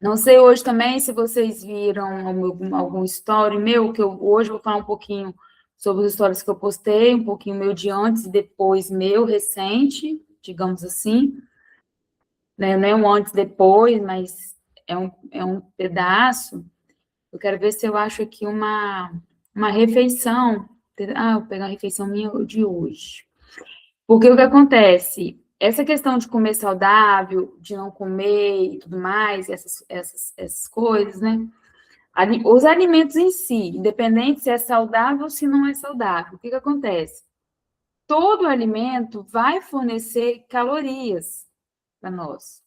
Não sei hoje também se vocês viram algum story meu, que eu hoje vou falar um pouquinho sobre os stories que eu postei, um pouquinho meu de antes e depois meu, recente, digamos assim. Né? Não é um antes e depois, mas é um pedaço. Eu quero ver se eu acho aqui uma refeição. Vou pegar a refeição minha de hoje. Porque o que acontece? Essa questão de comer saudável, de não comer e tudo mais, essas coisas, né? Os alimentos em si, independente se é saudável ou se não é saudável, o que acontece? Todo alimento vai fornecer calorias para nós.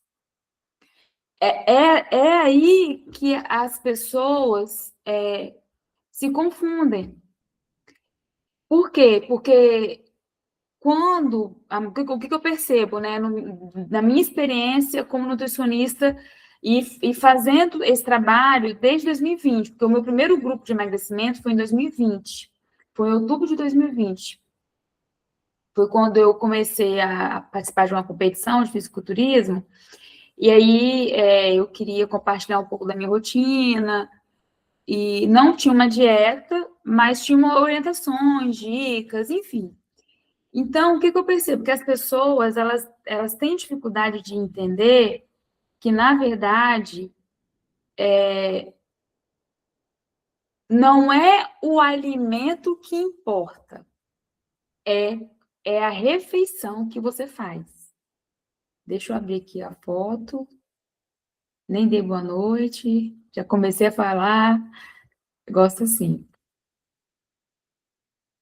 É aí que as pessoas se confundem. Por quê? Porque o que eu percebo, né, na minha experiência como nutricionista e fazendo esse trabalho desde 2020, porque o meu primeiro grupo de emagrecimento foi em 2020, foi em outubro de 2020. Foi quando eu comecei a participar de uma competição de fisiculturismo, e aí eu queria compartilhar um pouco da minha rotina, e não tinha uma dieta, mas tinha orientações, dicas, enfim. Então, o que eu percebo? Que as pessoas, elas têm dificuldade de entender que, na verdade, não é o alimento que importa, é a refeição que você faz. Deixa eu abrir aqui a foto. Nem dei boa noite, já comecei a falar, gosto assim.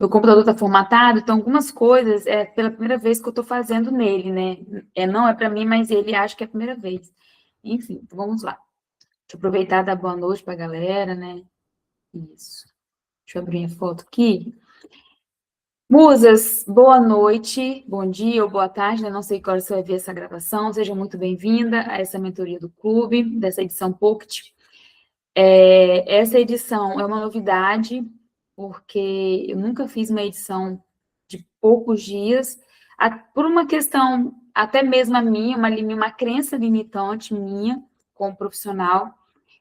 Meu computador está formatado, então algumas coisas é pela primeira vez que eu estou fazendo nele, né? Não é para mim, mas ele acha que é a primeira vez. Enfim, então vamos lá. Deixa eu aproveitar e dar boa noite para a galera, né? Isso. Deixa eu abrir a foto aqui. Musas, boa noite, bom dia ou boa tarde, né? Não sei qual você vai ver essa gravação. Seja muito bem-vinda a essa mentoria do clube, dessa edição Pocket. Essa edição é uma novidade, porque eu nunca fiz uma edição de poucos dias, por uma questão até mesmo a minha, uma crença limitante minha, como profissional,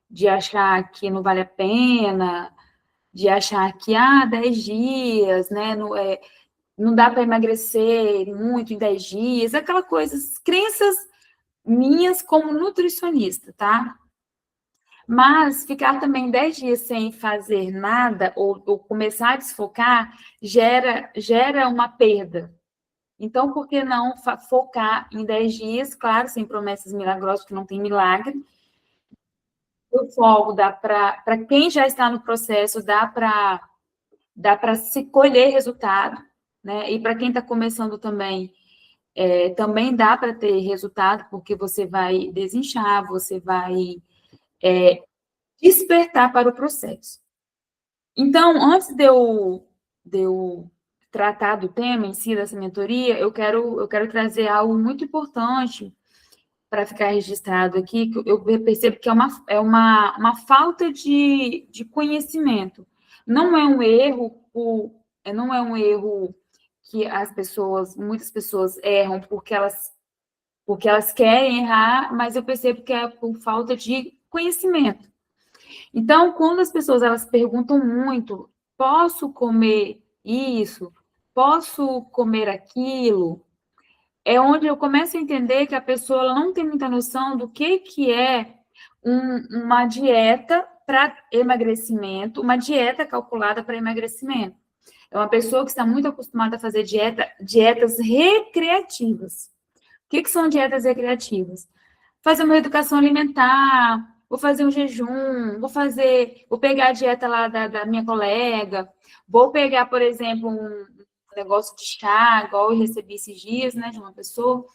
de achar que não vale a pena, de achar que, 10 dias, né, não dá para emagrecer muito em 10 dias, aquela coisa, crenças minhas como nutricionista, tá? Mas ficar também 10 dias sem fazer nada ou começar a desfocar gera uma perda. Então, por que não focar em 10 dias? Claro, sem promessas milagrosas, porque não tem milagre. O foco dá para quem já está no processo, dá para se colher resultado, né? E para quem está começando também, também dá para ter resultado, porque você vai desinchar, você vai despertar para o processo. Então, antes de eu tratar do tema em si, dessa mentoria, eu quero trazer algo muito importante para ficar registrado aqui, que eu percebo que é uma falta de conhecimento. Não é um erro, não é um erro que muitas pessoas erram porque elas querem errar, mas eu percebo que é por falta de conhecimento. Então, quando as pessoas elas perguntam muito, posso comer isso? Posso comer aquilo? É onde eu começo a entender que a pessoa ela não tem muita noção do que é uma dieta para emagrecimento, uma dieta calculada para emagrecimento. É uma pessoa que está muito acostumada a fazer dietas recreativas. O que são dietas recreativas? Fazer uma educação alimentar, vou fazer um jejum, vou pegar a dieta lá da minha colega, vou pegar, por exemplo, um negócio de chá, igual eu recebi esses dias, né, de uma pessoa,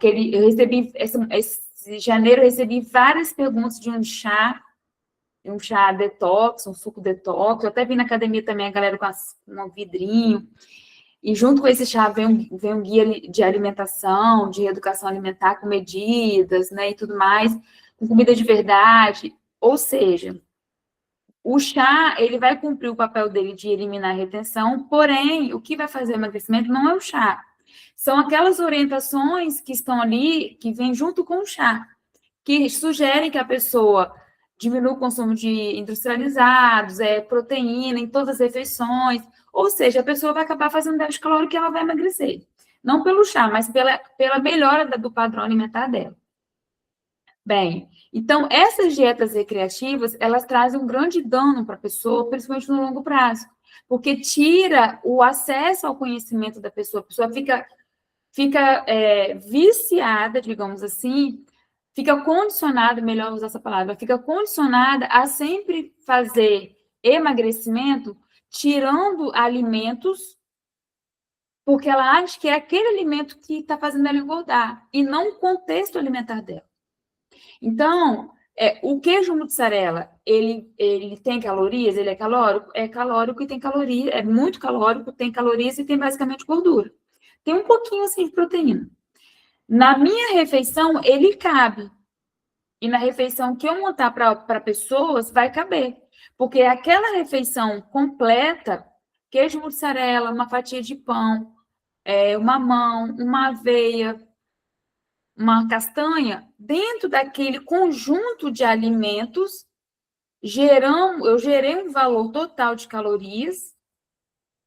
eu recebi, esse janeiro, eu recebi várias perguntas de um chá detox, um suco detox, eu até vi na academia também a galera com um vidrinho, e junto com esse chá vem um guia de alimentação, de educação alimentar com medidas, né, e tudo mais, com comida de verdade. Ou seja, o chá, ele vai cumprir o papel dele de eliminar a retenção, porém, o que vai fazer o emagrecimento não é o chá. São aquelas orientações que estão ali, que vêm junto com o chá, que sugerem que a pessoa diminua o consumo de industrializados, proteína em todas as refeições, ou seja, a pessoa vai acabar fazendo déficit calórico e ela vai emagrecer. Não pelo chá, mas pela melhora do padrão alimentar dela. Bem, então essas dietas recreativas, elas trazem um grande dano para a pessoa, principalmente no longo prazo, porque tira o acesso ao conhecimento da pessoa, a pessoa fica viciada, digamos assim, fica condicionada, melhor usar essa palavra, fica condicionada a sempre fazer emagrecimento, tirando alimentos, porque ela acha que é aquele alimento que está fazendo ela engordar, e não o contexto alimentar dela. Então, o queijo mussarela, ele tem calorias? Ele é calórico? É calórico e tem calorias, é muito calórico, tem calorias e tem basicamente gordura. Tem um pouquinho assim de proteína. Na minha refeição, ele cabe. E na refeição que eu montar para pessoas, vai caber. Porque aquela refeição completa, queijo mussarela, uma fatia de pão, uma mamão, uma aveia, uma castanha, dentro daquele conjunto de alimentos, eu gerei um valor total de calorias.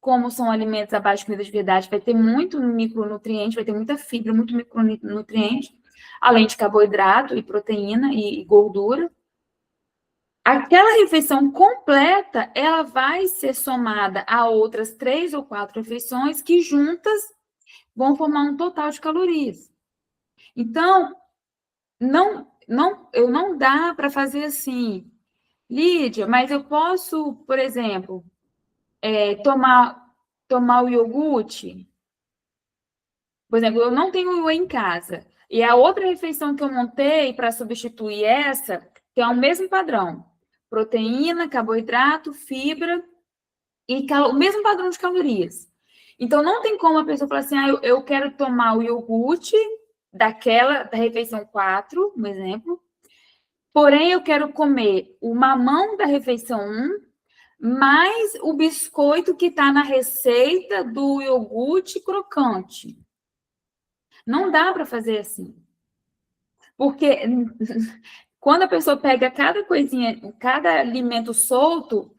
Como são alimentos abaixo de comida de verdade, vai ter muito micronutriente, vai ter muita fibra, muito micronutriente, além de carboidrato e proteína e gordura. Aquela refeição completa, ela vai ser somada a outras 3 ou 4 refeições que juntas vão formar um total de calorias. Então, não dá para fazer assim, Lídia, mas eu posso, por exemplo, tomar o iogurte. Por exemplo, eu não tenho whey em casa. E a outra refeição que eu montei para substituir essa, que é o mesmo padrão: proteína, carboidrato, fibra e o mesmo padrão de calorias. Então, não tem como a pessoa falar assim, eu quero tomar o iogurte da refeição 4, um exemplo, porém eu quero comer o mamão da refeição 1, mais o biscoito que está na receita do iogurte crocante. Não dá para fazer assim. Porque quando a pessoa pega cada coisinha, cada alimento solto,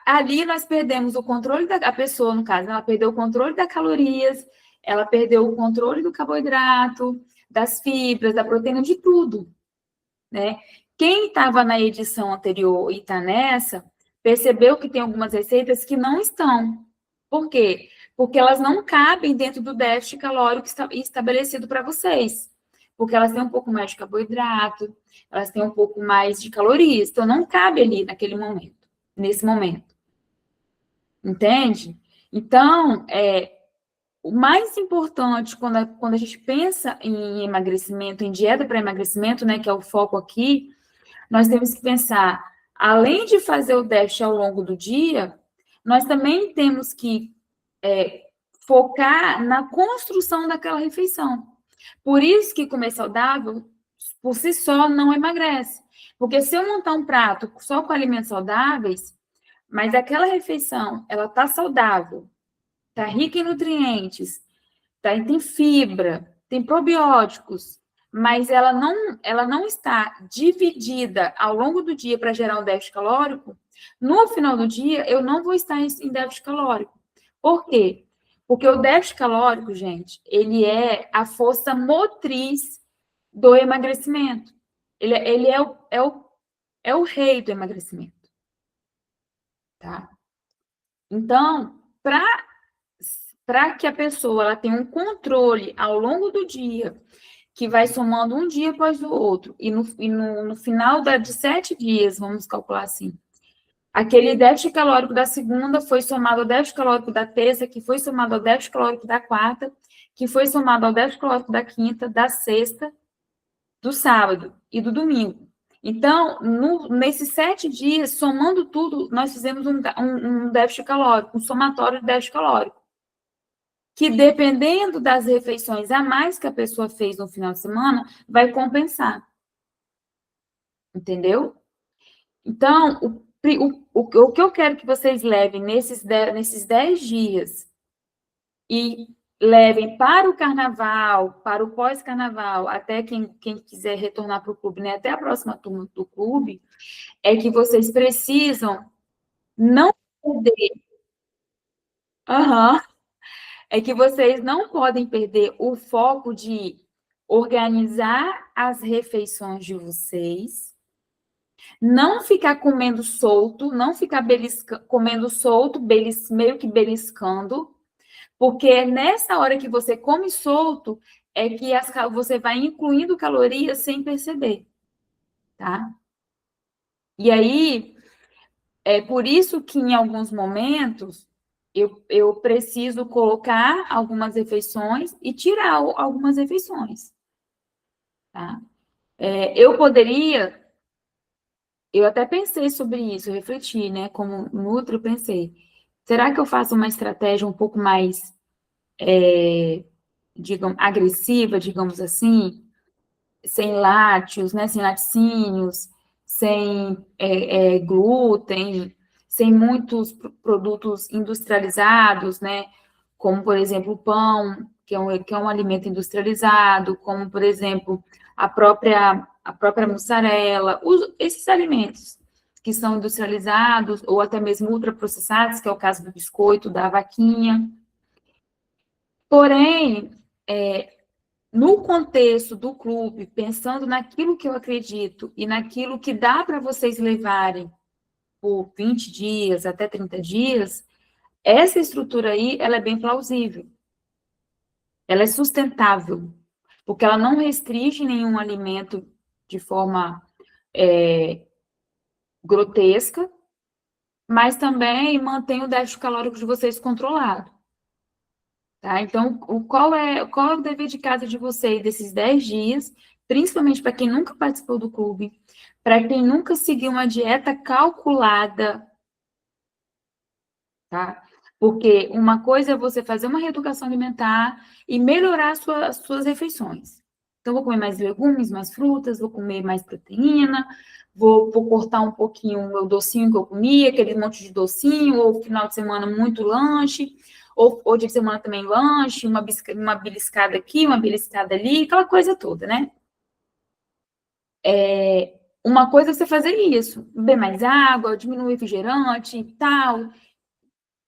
ali nós perdemos o controle a pessoa, no caso, ela perdeu o controle das calorias, ela perdeu o controle do carboidrato, das fibras, da proteína, de tudo, né? Quem estava na edição anterior e está nessa, percebeu que tem algumas receitas que não estão. Por quê? Porque elas não cabem dentro do déficit calórico estabelecido para vocês. Porque elas têm um pouco mais de carboidrato, elas têm um pouco mais de calorias, então não cabe ali naquele momento, nesse momento. Entende? Então, o mais importante quando a gente pensa em emagrecimento, em dieta para emagrecimento, né, que é o foco aqui, nós temos que pensar, além de fazer o déficit ao longo do dia, nós também temos que focar na construção daquela refeição. Por isso que comer saudável, por si só, não emagrece. Porque se eu montar um prato só com alimentos saudáveis, mas aquela refeição, ela tá saudável, tá rica em nutrientes, tem fibra, tem probióticos, mas ela não está dividida ao longo do dia para gerar um déficit calórico, no final do dia, eu não vou estar em déficit calórico. Por quê? Porque o déficit calórico, gente, ele é a força motriz do emagrecimento. Ele é o rei do emagrecimento. Tá? Então, para que a pessoa ela tenha um controle ao longo do dia, que vai somando um dia após o outro, e no final de 7 dias, vamos calcular assim, aquele déficit calórico da segunda foi somado ao déficit calórico da terça, que foi somado ao déficit calórico da quarta, que foi somado ao déficit calórico da quinta, da sexta, do sábado e do domingo. Então, nesses 7 dias, somando tudo, nós fizemos um déficit calórico, um somatório de déficit calórico, que dependendo das refeições a mais que a pessoa fez no final de semana, vai compensar. Entendeu? Então, o que eu quero que vocês levem nesses 10 dias, e levem para o carnaval, para o pós-carnaval, até quem quiser retornar para o clube, né, até a próxima turma do clube, é que vocês precisam não perder. Aham. É que vocês não podem perder o foco de organizar as refeições de vocês, não ficar comendo solto, não ficar comendo solto, meio que beliscando, porque é nessa hora que você come solto é que você vai incluindo calorias sem perceber, tá? E aí, é por isso que em alguns momentos eu preciso colocar algumas refeições e tirar algumas refeições, tá? Eu até pensei sobre isso, refleti, né? Como Nutri, eu pensei, será que eu faço uma estratégia um pouco mais, digamos, agressiva, digamos assim, sem lácteos, né? Sem laticínios, sem glúten, sem muitos produtos industrializados, né? Como, por exemplo, o pão, que é um alimento industrializado, como, por exemplo, a própria mussarela, esses alimentos que são industrializados ou até mesmo ultraprocessados, que é o caso do biscoito, da vaquinha. Porém, no contexto do clube, pensando naquilo que eu acredito e naquilo que dá para vocês levarem por 20 dias até 30 dias, essa estrutura aí, ela é bem plausível. Ela é sustentável, porque ela não restringe nenhum alimento de forma grotesca, mas também mantém o déficit calórico de vocês controlado. Tá? Então, qual é o dever de casa de vocês desses 10 dias, principalmente para quem nunca participou do clube, para quem nunca seguiu uma dieta calculada, tá? Porque uma coisa é você fazer uma reeducação alimentar e melhorar as suas refeições. Então, vou comer mais legumes, mais frutas, vou comer mais proteína, vou cortar um pouquinho o meu docinho que eu comia, aquele monte de docinho, ou final de semana muito lanche, ou dia de semana também lanche, uma beliscada aqui, uma beliscada ali, aquela coisa toda, né? Uma coisa é você fazer isso, beber mais água, diminuir o refrigerante e tal.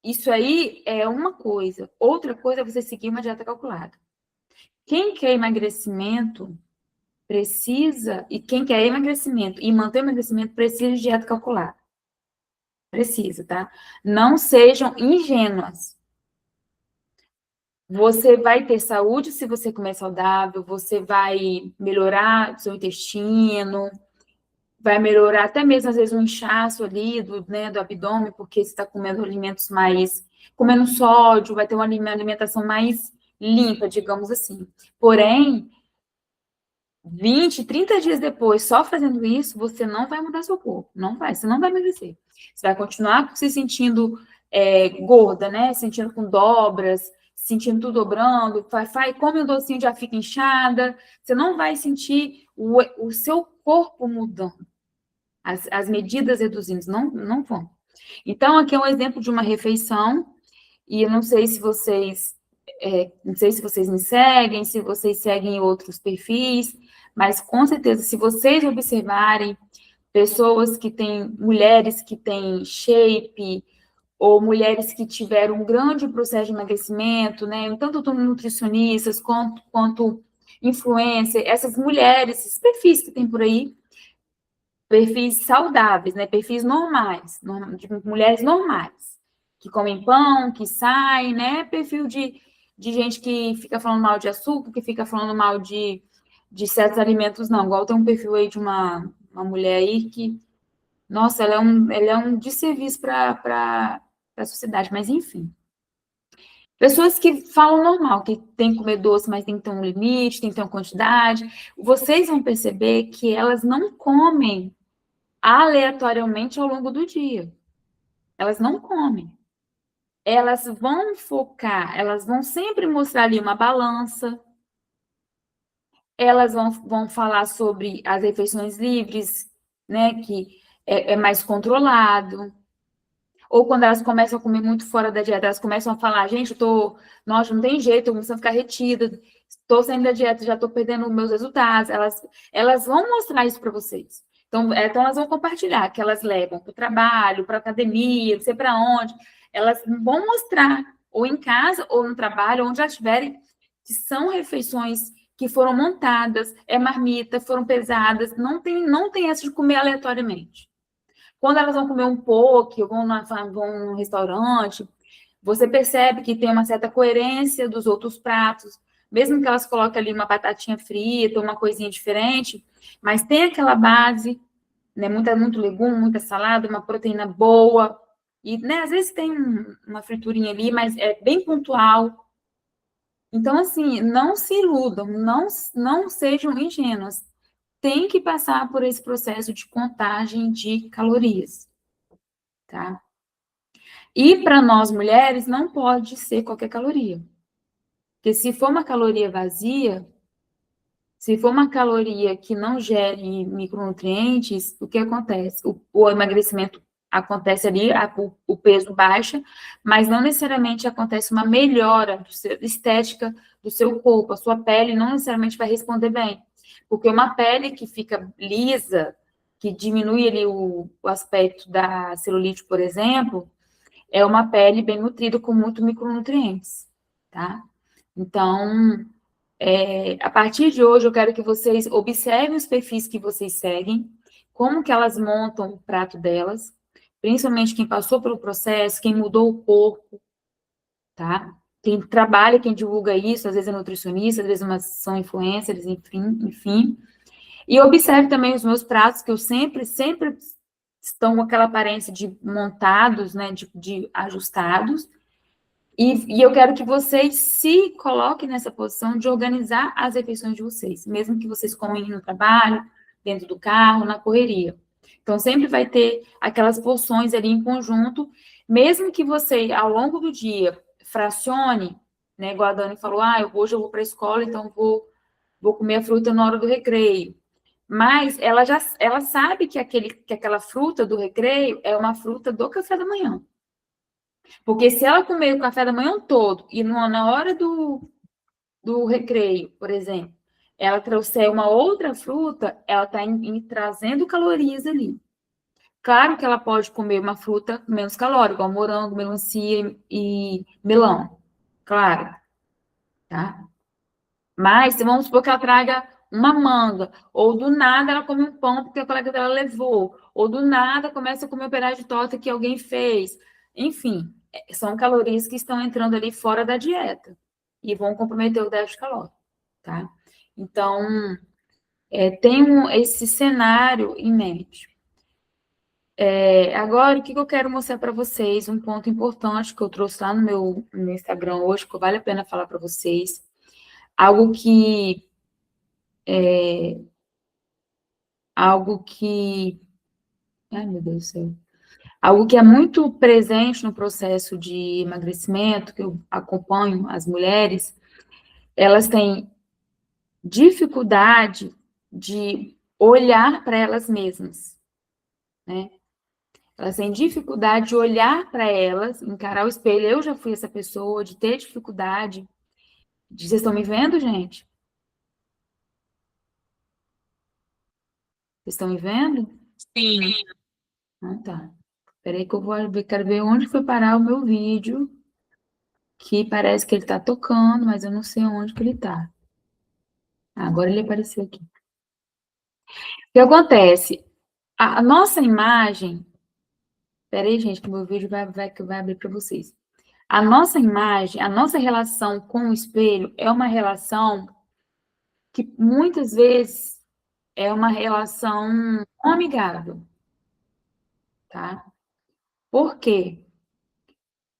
Isso aí é uma coisa. Outra coisa é você seguir uma dieta calculada. Quem quer emagrecimento precisa, e quem quer emagrecimento e manter o emagrecimento precisa de dieta calculada. Precisa, tá? Não sejam ingênuas. Você vai ter saúde se você comer saudável, você vai melhorar o seu intestino, vai melhorar até mesmo, às vezes, um inchaço ali do abdômen, porque você está comendo alimentos mais, comendo sódio, vai ter uma alimentação mais limpa, digamos assim. Porém, 20, 30 dias depois, só fazendo isso, você não vai mudar seu corpo, não vai, você não vai emagrecer. Você vai continuar se sentindo gorda, né? Sentindo com dobras, sentindo tudo dobrando, come um docinho, já fica inchada, você não vai sentir o seu corpo mudando. As medidas reduzindo, não vão. Então, aqui é um exemplo de uma refeição, e eu não sei se vocês, não sei se vocês me seguem, se vocês seguem outros perfis, mas com certeza, se vocês observarem pessoas que têm, mulheres que têm shape, ou mulheres que tiveram um grande processo de emagrecimento, né? Tanto nutricionistas quanto influencers, essas mulheres, esses perfis que tem por aí, perfis saudáveis, né? Perfis normais, de mulheres normais, que comem pão, que saem, né? Perfil de gente que fica falando mal de açúcar, que fica falando mal de certos alimentos, não. Igual tem um perfil aí de uma mulher aí que, nossa, ela é um desserviço para a sociedade, mas enfim. Pessoas que falam normal, que tem que comer doce, mas tem que ter um limite, tem que ter uma quantidade. Vocês vão perceber que elas não comem aleatoriamente ao longo do dia. Elas não comem. Elas vão focar, elas vão sempre mostrar ali uma balança, elas vão falar sobre as refeições livres, né, que é mais controlado. Ou quando elas começam a comer muito fora da dieta, elas começam a falar, gente, nossa, não tem jeito, eu começando a ficar retida, estou saindo da dieta, já estou perdendo meus resultados. Elas vão mostrar isso para vocês. Então, elas vão compartilhar que elas levam para o trabalho, para a academia, não sei para onde. Elas vão mostrar, ou em casa, ou no trabalho, onde já estiverem, que são refeições que foram montadas, marmita, foram pesadas, não tem essa de comer aleatoriamente. Quando elas vão comer um poke, vão num restaurante, você percebe que tem uma certa coerência dos outros pratos, mesmo que elas coloquem ali uma batatinha frita, uma coisinha diferente, mas tem aquela base, né, muito legume, muita salada, uma proteína boa, e né, às vezes tem uma friturinha ali, mas é bem pontual. Então, assim, não se iludam, não sejam ingênuas. Tem que passar por esse processo de contagem de calorias, tá? E para nós mulheres, não pode ser qualquer caloria. Porque se for uma caloria vazia, se for uma caloria que não gere micronutrientes, o que acontece? O emagrecimento acontece ali, o peso baixa, mas não necessariamente acontece uma melhora estética do seu corpo. A sua pele não necessariamente vai responder bem. Porque uma pele que fica lisa, que diminui ali o aspecto da celulite, por exemplo, é uma pele bem nutrida com muitos micronutrientes, tá? Então, a partir de hoje, eu quero que vocês observem os perfis que vocês seguem, como que elas montam o prato delas, principalmente quem passou pelo processo, quem mudou o corpo, tá? Quem trabalha, quem divulga isso, às vezes é nutricionista, às vezes são influencers, enfim. E observe também os meus pratos, que eu sempre estão com aquela aparência de montados, né, de ajustados, e eu quero que vocês se coloquem nessa posição de organizar as refeições de vocês, mesmo que vocês comem no trabalho, dentro do carro, na correria. Então, sempre vai ter aquelas porções ali em conjunto, mesmo que você, ao longo do dia, fracione, né, igual a Dani falou, hoje eu vou para a escola, então vou comer a fruta na hora do recreio. Mas ela sabe que aquela fruta do recreio é uma fruta do café da manhã. Porque se ela comer o café da manhã todo e na hora do recreio, por exemplo, ela trouxer uma outra fruta, ela está trazendo calorias ali. Claro que ela pode comer uma fruta menos calórica, igual morango, melancia e melão. Claro, tá? Mas vamos supor que ela traga uma manga, ou do nada ela come um pão porque a colega dela levou, ou do nada começa a comer um pedaço de torta que alguém fez. Enfim, são calorias que estão entrando ali fora da dieta e vão comprometer o déficit calórico, tá? Então, tenho esse cenário em mente. Agora, o que eu quero mostrar para vocês, um ponto importante que eu trouxe lá no meu Instagram hoje, que vale a pena falar para vocês, algo que ai meu Deus do céu, algo que é muito presente no processo de emagrecimento, que eu acompanho as mulheres, elas têm dificuldade de olhar para elas mesmas, né? Elas têm dificuldade de olhar para elas, encarar o espelho. Eu já fui essa pessoa, de ter dificuldade. Vocês estão me vendo, gente? Vocês estão me vendo? Sim. Ah, tá. Espera aí que eu quero ver onde foi parar o meu vídeo, que parece que ele está tocando, mas eu não sei onde que ele está. Agora ele apareceu aqui. O que acontece? A nossa imagem... Espera aí, gente, que o meu vídeo vai abrir para vocês. A nossa imagem, a nossa relação com o espelho é uma relação que muitas vezes é uma relação amigável, tá? Por quê?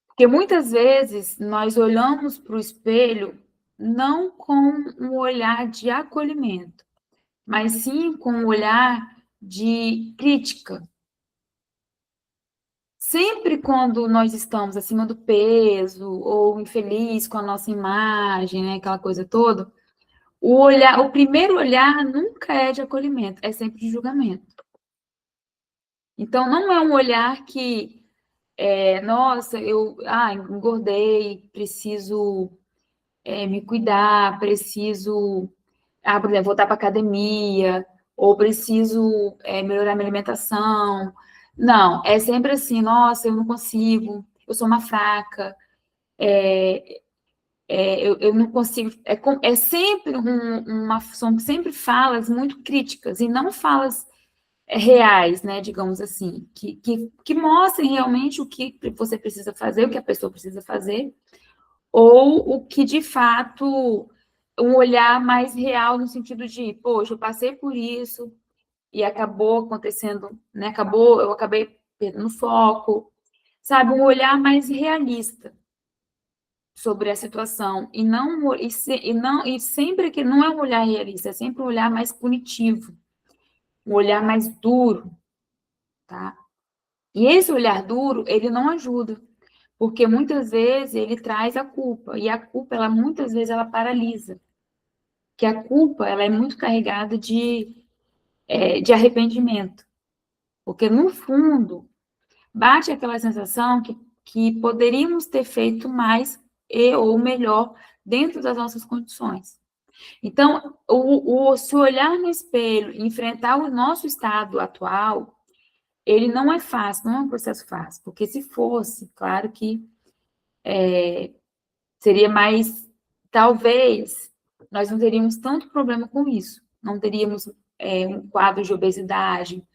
Porque muitas vezes nós olhamos para o espelho não com um olhar de acolhimento, mas sim com um olhar de crítica. Sempre quando nós estamos acima do peso ou infeliz com a nossa imagem, né, aquela coisa toda, o primeiro olhar nunca é de acolhimento, é sempre de julgamento. Então, não é um olhar que nossa, eu engordei, preciso me cuidar, preciso, por exemplo, voltar para academia, ou preciso melhorar minha alimentação. Não, é sempre assim, nossa, eu não consigo, eu sou uma fraca, eu não consigo. É sempre são sempre falas muito críticas, e não falas reais, né, digamos assim, que mostrem realmente o que você precisa fazer, o que a pessoa precisa fazer, ou o que de fato um olhar mais real no sentido de, poxa, eu passei por isso e acabou acontecendo, né? Eu acabei perdendo foco, sabe? Um olhar mais realista sobre a situação e sempre que não é um olhar realista, é sempre um olhar mais punitivo, um olhar mais duro, tá? E esse olhar duro, ele não ajuda, porque muitas vezes ele traz a culpa, e a culpa, ela muitas vezes ela paralisa, que a culpa, ela é muito carregada de arrependimento, porque no fundo, bate aquela sensação que poderíamos ter feito mais ou melhor dentro das nossas condições. Então, se olhar no espelho, enfrentar o nosso estado atual, ele não é fácil, não é um processo fácil, porque se fosse, claro que seria mais, talvez, nós não teríamos tanto problema com isso, não teríamos um quadro de obesidade,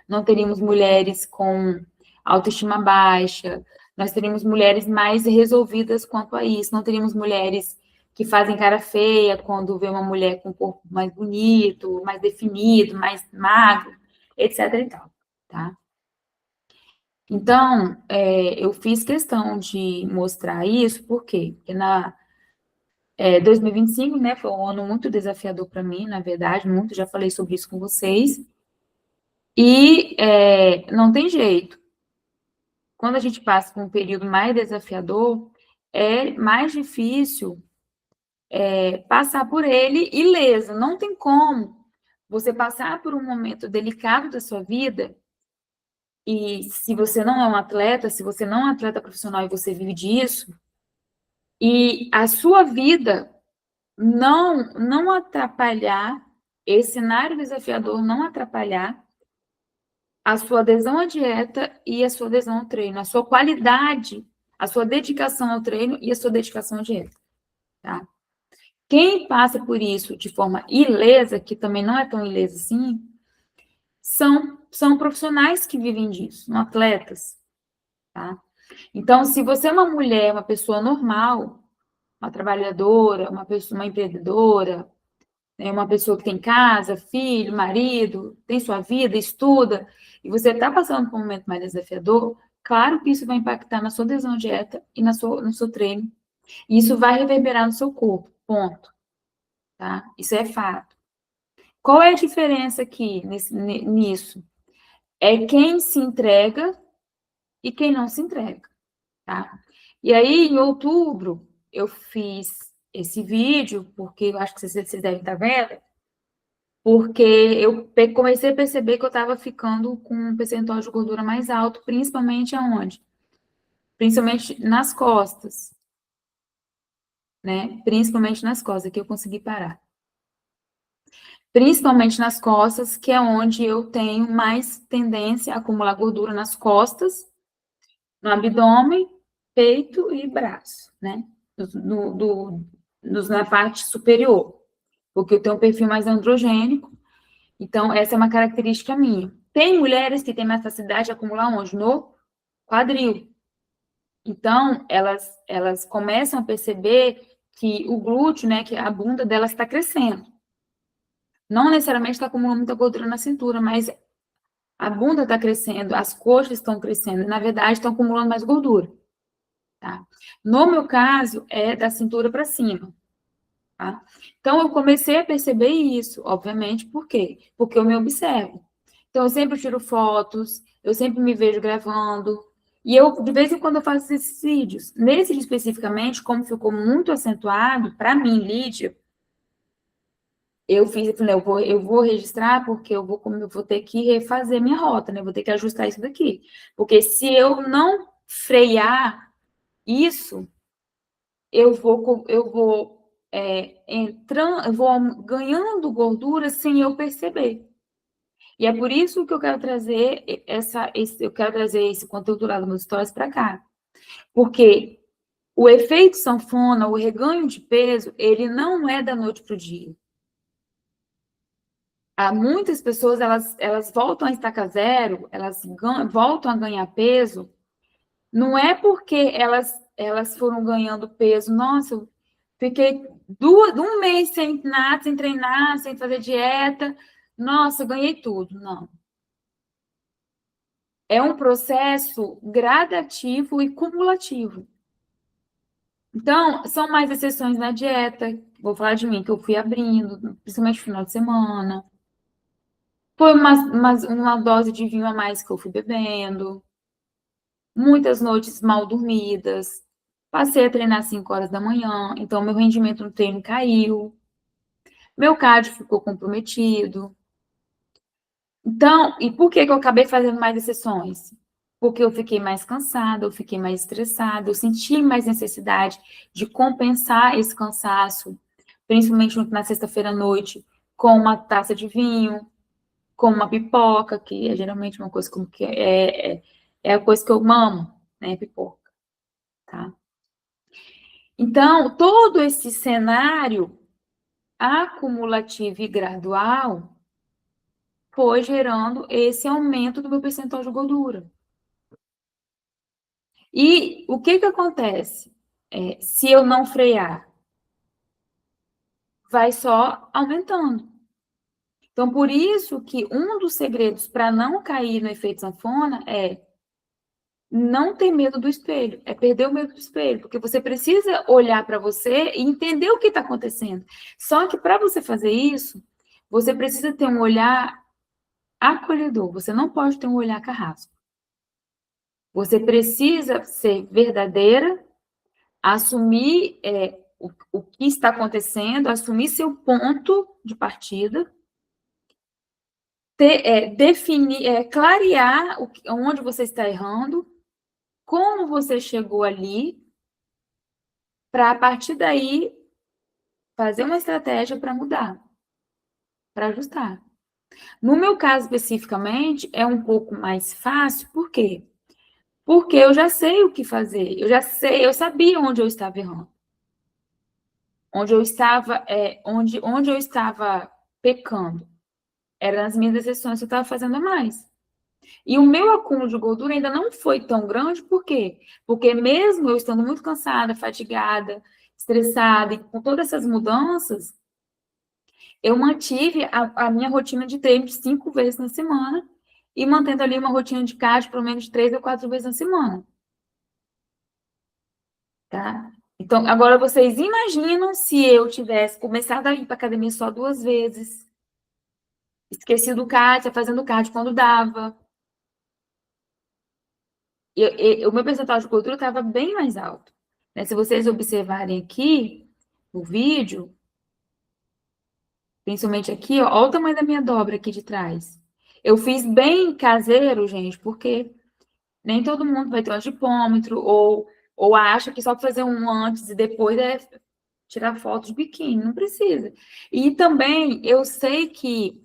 não teríamos mulheres com autoestima baixa, nós teríamos mulheres mais resolvidas quanto a isso, não teríamos mulheres que fazem cara feia quando vê uma mulher com um corpo mais bonito, mais definido, mais magro, etc. e tal, tá? Então, eu fiz questão de mostrar isso, por quê? Porque 2025, né, foi um ano muito desafiador para mim, na verdade, muito, já falei sobre isso com vocês, e não tem jeito. Quando a gente passa por um período mais desafiador, é mais difícil passar por ele ilesa. Não tem como você passar por um momento delicado da sua vida, e se você não é um atleta, se você não é um atleta profissional e você vive disso, e a sua vida não atrapalhar, esse cenário desafiador não atrapalhar a sua adesão à dieta e a sua adesão ao treino, a sua qualidade, a sua dedicação ao treino e a sua dedicação à dieta, tá? Quem passa por isso de forma ilesa, que também não é tão ilesa assim, são profissionais que vivem disso, são atletas, tá? Então, se você é uma mulher, uma pessoa normal, uma trabalhadora, uma empreendedora, uma pessoa que tem casa, filho, marido, tem sua vida, estuda, e você está passando por um momento mais desafiador, claro que isso vai impactar na sua adesão à dieta e no seu treino. E isso vai reverberar no seu corpo, ponto. Tá? Isso é fato. Qual é a diferença aqui nisso? É quem se entrega e quem não se entrega. Tá? E aí, em outubro, eu fiz esse vídeo, porque eu acho que vocês devem estar vendo, porque eu comecei a perceber que eu estava ficando com um percentual de gordura mais alto, principalmente aonde? Principalmente nas costas, né? Principalmente nas costas, que eu consegui parar. Principalmente nas costas, que é onde eu tenho mais tendência a acumular gordura nas costas, no abdômen, peito e braço, né? Na parte superior, porque eu tenho um perfil mais androgênico. Então, essa é uma característica minha. Tem mulheres que têm mais facilidade de acumular onde? No quadril. Então, elas começam a perceber que o glúteo, né, que a bunda delas está crescendo. Não necessariamente está acumulando muita gordura na cintura, mas a bunda está crescendo, as coxas estão crescendo, e, na verdade, estão acumulando mais gordura. Tá? No meu caso, é da cintura para cima. Tá? Então, eu comecei a perceber isso, obviamente, por quê? Porque eu me observo. Então, eu sempre tiro fotos, eu sempre me vejo gravando, e eu, de vez em quando, eu faço esses vídeos. Nesse especificamente, como ficou muito acentuado, para mim, Lídia, eu falei, eu vou registrar porque eu vou ter que refazer minha rota, né? Eu vou ter que ajustar isso daqui. Porque se eu não frear isso, eu vou entrando, eu vou ganhando gordura sem eu perceber. E é por isso que eu quero trazer esse conteúdo lá dos meus stories para cá. Porque o efeito sanfona, o reganho de peso, ele não é da noite para o dia. Há muitas pessoas, elas voltam a estaca zero, elas voltam a ganhar peso, não é porque elas foram ganhando peso, nossa, eu fiquei um mês sem nada, sem treinar, sem fazer dieta, nossa, ganhei tudo. Não. É um processo gradativo e cumulativo. Então, são mais exceções na dieta. Vou falar de mim, que eu fui abrindo, principalmente no final de semana. Foi uma dose de vinho a mais que eu fui bebendo. Muitas noites mal dormidas. Passei a treinar às 5 horas da manhã, então meu rendimento no treino caiu. Meu cardio ficou comprometido. Então, e por que eu acabei fazendo mais exceções? Porque eu fiquei mais cansada, eu fiquei mais estressada, eu senti mais necessidade de compensar esse cansaço, principalmente na sexta-feira à noite, com uma taça de vinho, com uma pipoca, que é geralmente uma coisa como que é a coisa que eu amo, né, pipoca, tá? Então, todo esse cenário acumulativo e gradual foi gerando esse aumento do meu percentual de gordura. E o que acontece? Se eu não frear, vai só aumentando. Então, por isso que um dos segredos para não cair no efeito sanfona é não ter medo do espelho, é perder o medo do espelho, porque você precisa olhar para você e entender o que está acontecendo. Só que para você fazer isso, você precisa ter um olhar acolhedor, você não pode ter um olhar carrasco. Você precisa ser verdadeira, assumir o que está acontecendo, assumir seu ponto de partida, definir, clarear onde você está errando, como você chegou ali, para a partir daí fazer uma estratégia para mudar, para ajustar. No meu caso especificamente, é um pouco mais fácil, por quê? Porque eu já sei o que fazer, eu sabia onde eu estava errando. Onde eu estava pecando. Eram as minhas exceções que eu estava fazendo a mais. E o meu acúmulo de gordura ainda não foi tão grande, por quê? Porque mesmo eu estando muito cansada, fatigada, estressada, e com todas essas mudanças, eu mantive a minha rotina de treino de 5 vezes na semana e mantendo ali uma rotina de cardio pelo menos de 3 ou 4 vezes na semana. Tá? Então, agora vocês imaginam se eu tivesse começado a ir para academia só 2 vezes, esquecido o cardio, fazendo cardio quando dava. O meu percentual de gordura estava bem mais alto. Né? Se vocês observarem aqui no vídeo, principalmente aqui, ó, olha o tamanho da minha dobra aqui de trás. Eu fiz bem caseiro, gente, porque nem todo mundo vai ter um agipômetro ou acha que só fazer um antes e depois é tirar foto de biquíni. Não precisa. E também eu sei que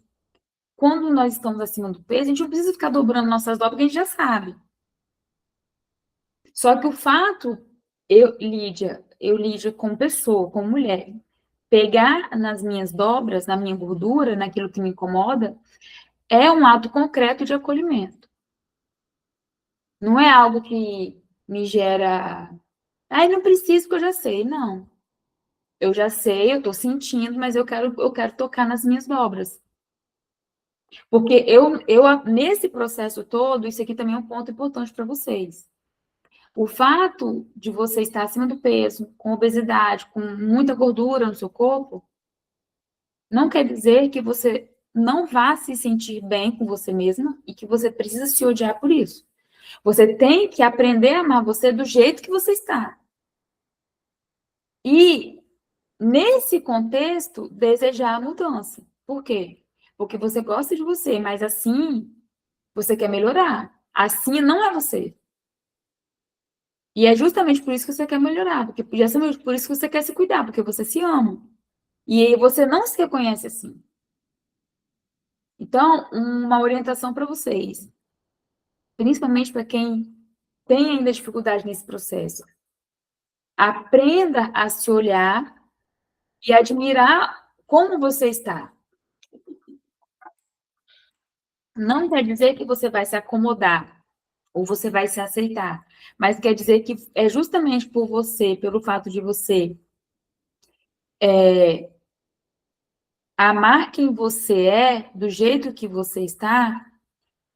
quando nós estamos acima do peso, a gente não precisa ficar dobrando nossas dobras, porque a gente já sabe. Só que o fato, Lídia, como pessoa, como mulher, pegar nas minhas dobras, na minha gordura, naquilo que me incomoda, é um ato concreto de acolhimento. Não é algo que me gera. Ai, não preciso, que eu já sei. Não. Eu já sei, eu tô sentindo, mas eu quero tocar nas minhas dobras. Porque nesse processo todo, isso aqui também é um ponto importante para vocês. O fato de você estar acima do peso, com obesidade, com muita gordura no seu corpo, não quer dizer que você não vá se sentir bem com você mesma e que você precisa se odiar por isso. Você tem que aprender a amar você do jeito que você está. E, nesse contexto, desejar a mudança. Por quê? Porque você gosta de você, mas assim você quer melhorar. Assim não é você. E é justamente por isso que você quer melhorar, porque justamente por isso que você quer se cuidar, porque você se ama. E aí você não se reconhece assim. Então, uma orientação para vocês, principalmente para quem tem ainda dificuldade nesse processo. Aprenda a se olhar e admirar como você está. Não quer dizer que você vai se acomodar ou você vai se aceitar, mas quer dizer que é justamente por você, pelo fato de você amar quem você é, do jeito que você está,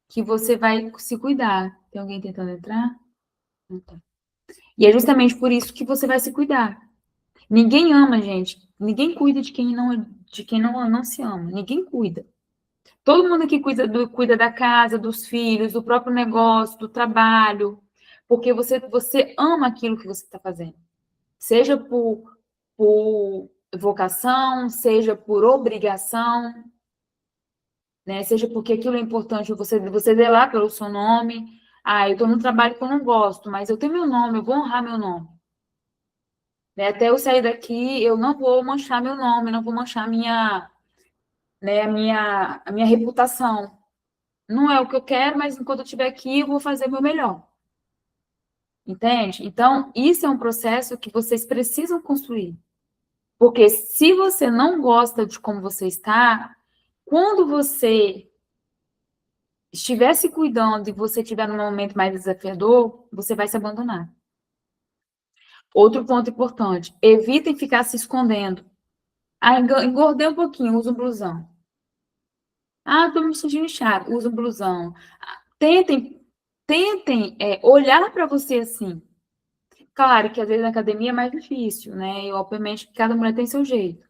que você vai se cuidar. Tem alguém tentando entrar? Não tá. E é justamente por isso que você vai se cuidar. Ninguém ama, gente. Ninguém cuida de quem não se ama. Ninguém cuida. Todo mundo aqui cuida da casa, dos filhos, do próprio negócio, do trabalho, porque você ama aquilo que você está fazendo. Seja por vocação, seja por obrigação, né? Seja porque aquilo é importante, você zelar pelo seu nome. Ah, eu estou no trabalho que eu não gosto, mas eu tenho meu nome, eu vou honrar meu nome. Né? Até eu sair daqui, eu não vou manchar meu nome, não vou manchar a minha reputação. Não é o que eu quero, mas enquanto eu estiver aqui, eu vou fazer o meu melhor. Entende? Então, isso é um processo que vocês precisam construir. Porque se você não gosta de como você está, quando você estiver se cuidando e você estiver num momento mais desafiador, você vai se abandonar. Outro ponto importante, evitem ficar se escondendo. Ah, engordei um pouquinho, usa um blusão. Ah, estou me sentindo inchado, usa um blusão. Tentem olhar para você assim. Claro que às vezes na academia é mais difícil, né? E obviamente cada mulher tem seu jeito.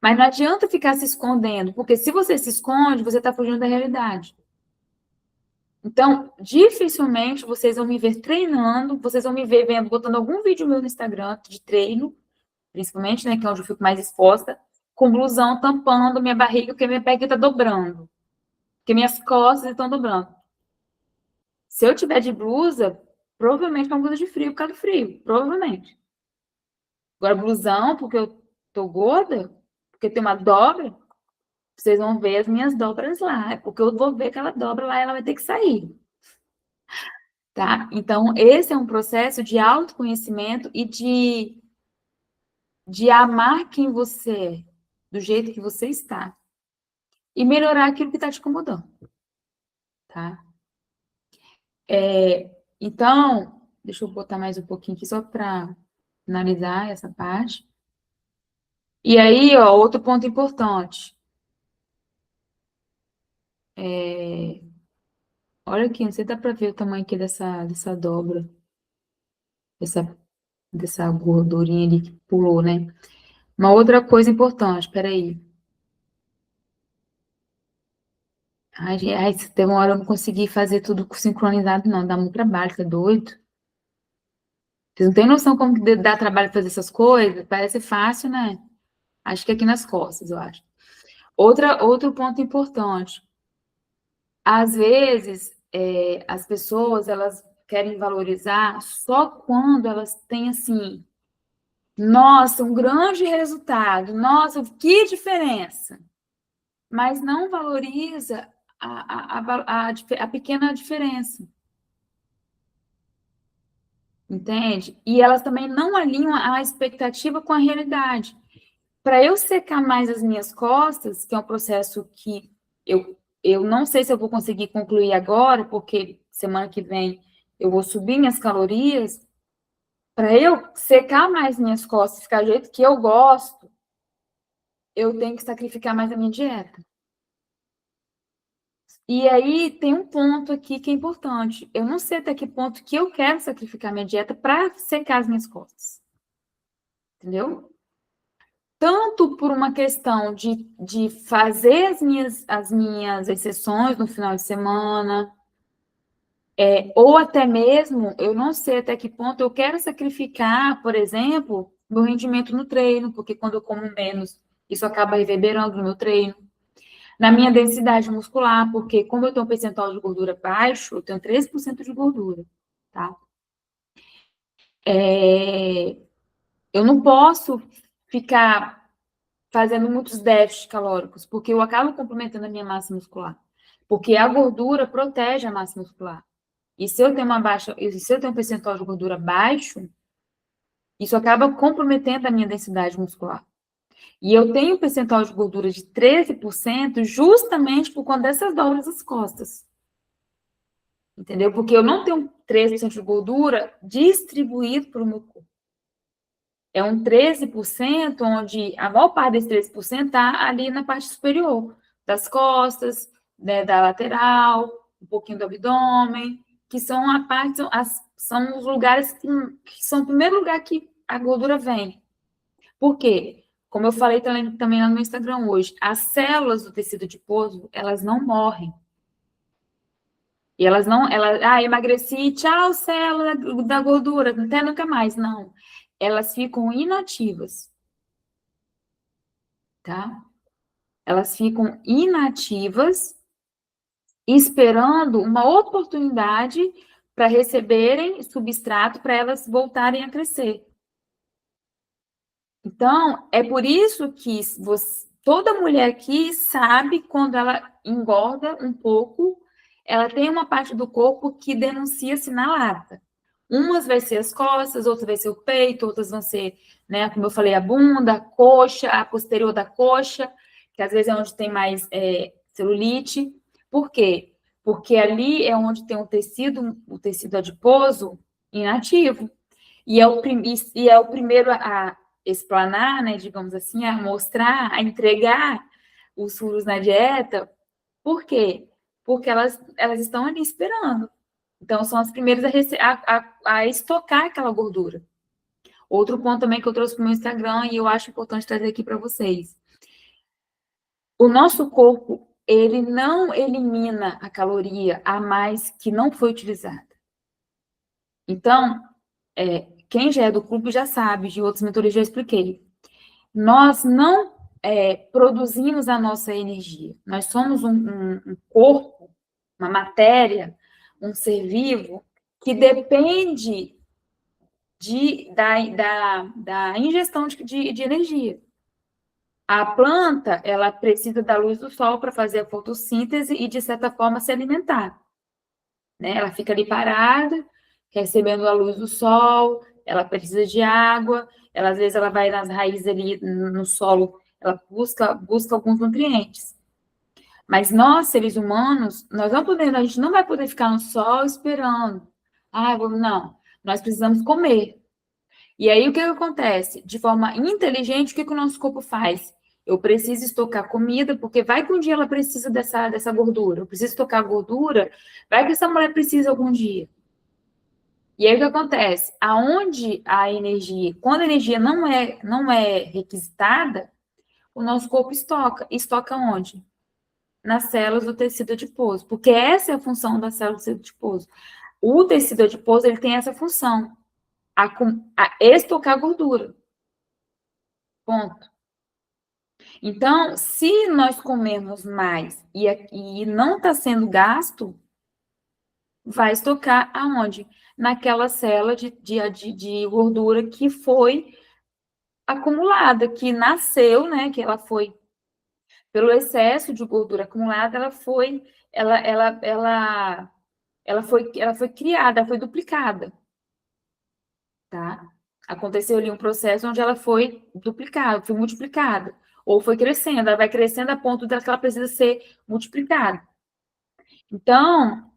Mas não adianta ficar se escondendo, porque se você se esconde, você está fugindo da realidade. Então, dificilmente vocês vão me ver treinando, vocês vão me ver botando algum vídeo meu no Instagram de treino, principalmente, né, que é onde eu fico mais exposta, com blusão tampando minha barriga, porque minha barriga está dobrando, porque minhas costas estão dobrando. Se eu tiver de blusa, provavelmente é uma blusa de frio, por causa do frio, provavelmente. Agora, blusão, porque eu tô gorda, porque tem uma dobra, vocês vão ver as minhas dobras lá, é porque eu vou ver aquela dobra lá e ela vai ter que sair. Tá? Então, esse é um processo de autoconhecimento e de amar quem você é, do jeito que você está. E melhorar aquilo que está te incomodando. Tá? Então, deixa eu botar mais um pouquinho aqui só para finalizar essa parte. E aí, ó, outro ponto importante. Olha aqui, não sei se dá para ver o tamanho aqui dessa dobra, dessa gordurinha ali que pulou, né? Uma outra coisa importante, peraí. Ai, se tem uma hora eu não consegui fazer tudo sincronizado, não. Dá muito trabalho, tá doido? Vocês não têm noção como que dá trabalho fazer essas coisas? Parece fácil, né? Acho que é aqui nas costas, eu acho. Outro ponto importante. Às vezes, as pessoas, elas querem valorizar só quando elas têm, assim, nossa, um grande resultado. Nossa, que diferença! Mas não valoriza a pequena diferença. Entende? E elas também não alinham a expectativa com a realidade. Para eu secar mais as minhas costas, que é um processo que eu não sei se eu vou conseguir concluir agora, porque semana que vem eu vou subir minhas calorias. Para eu secar mais minhas costas, ficar do jeito que eu gosto, eu tenho que sacrificar mais a minha dieta. E aí tem um ponto aqui que é importante. Eu não sei até que ponto que eu quero sacrificar minha dieta para secar as minhas costas. Entendeu? Tanto por uma questão de fazer as minhas exceções no final de semana, ou até mesmo, eu não sei até que ponto eu quero sacrificar, por exemplo, meu rendimento no treino, porque quando eu como menos, isso acaba reverberando no meu treino. Na minha densidade muscular, porque como eu tenho um percentual de gordura baixo, eu tenho 13% de gordura, tá? Eu não posso ficar fazendo muitos déficits calóricos, porque eu acabo complementando a minha massa muscular. Porque a gordura protege a massa muscular. E se eu tenho um percentual de gordura baixo, isso acaba comprometendo a minha densidade muscular. E eu tenho um percentual de gordura de 13% justamente por conta dessas dobras das costas. Entendeu? Porque eu não tenho 13% de gordura distribuído para o meu corpo. É um 13%, onde a maior parte desse 13% está ali na parte superior, das costas, né, da lateral, um pouquinho do abdômen, que são a parte, são os lugares que são o primeiro lugar que a gordura vem. Por quê? Como eu falei também lá no meu Instagram hoje, as células do tecido adiposo, elas não morrem. E elas não, emagreci, tchau, célula da gordura, até nunca mais. Não. Elas ficam inativas. Tá? Elas ficam inativas, esperando uma oportunidade para receberem substrato para elas voltarem a crescer. Então, é por isso que toda mulher aqui sabe quando ela engorda um pouco, ela tem uma parte do corpo que denuncia sinalata. Umas vai ser as costas, outras vai ser o peito, outras vão ser, né, como eu falei, a bunda, a coxa, a posterior da coxa, que às vezes é onde tem mais celulite. Por quê? Porque ali é onde tem o tecido adiposo inativo. E é o primeiro a explanar, né, digamos assim, a mostrar, a entregar os furos na dieta. Por quê? Porque elas estão ali esperando. Então, são as primeiras a estocar aquela gordura. Outro ponto também que eu trouxe para o meu Instagram e eu acho importante trazer aqui para vocês. O nosso corpo, ele não elimina a caloria a mais que não foi utilizada. Então, quem já é do clube já sabe, de outras mentorias já expliquei. Nós não produzimos a nossa energia. Nós somos um corpo, uma matéria, um ser vivo que depende da ingestão de energia. A planta, ela precisa da luz do sol para fazer a fotossíntese e, de certa forma, se alimentar. Né? Ela fica ali parada, recebendo a luz do sol, ela precisa de água, às vezes ela vai nas raízes ali no solo, ela busca alguns nutrientes. Mas nós, seres humanos, a gente não vai poder ficar no sol esperando. Não. Nós precisamos comer. E aí, o que acontece? De forma inteligente, o que o nosso corpo faz? Eu preciso estocar comida, porque vai que um dia ela precisa dessa gordura. Eu preciso estocar gordura, vai que essa mulher precisa algum dia. E aí, o que acontece? Aonde a energia, quando a energia não é requisitada, o nosso corpo estoca. Estoca onde? Nas células do tecido adiposo, porque essa é a função da célula do tecido adiposo. O tecido adiposo, ele tem essa função, a estocar gordura. Ponto. Então, se nós comemos mais e não está sendo gasto, vai estocar aonde? Naquela célula de gordura que foi acumulada, que nasceu, né? Que ela foi, pelo excesso de gordura acumulada, ela foi criada, ela foi duplicada, tá? Aconteceu ali um processo onde ela foi duplicada, foi multiplicada, ou foi crescendo, ela vai crescendo a ponto de que ela precisa ser multiplicada. Então,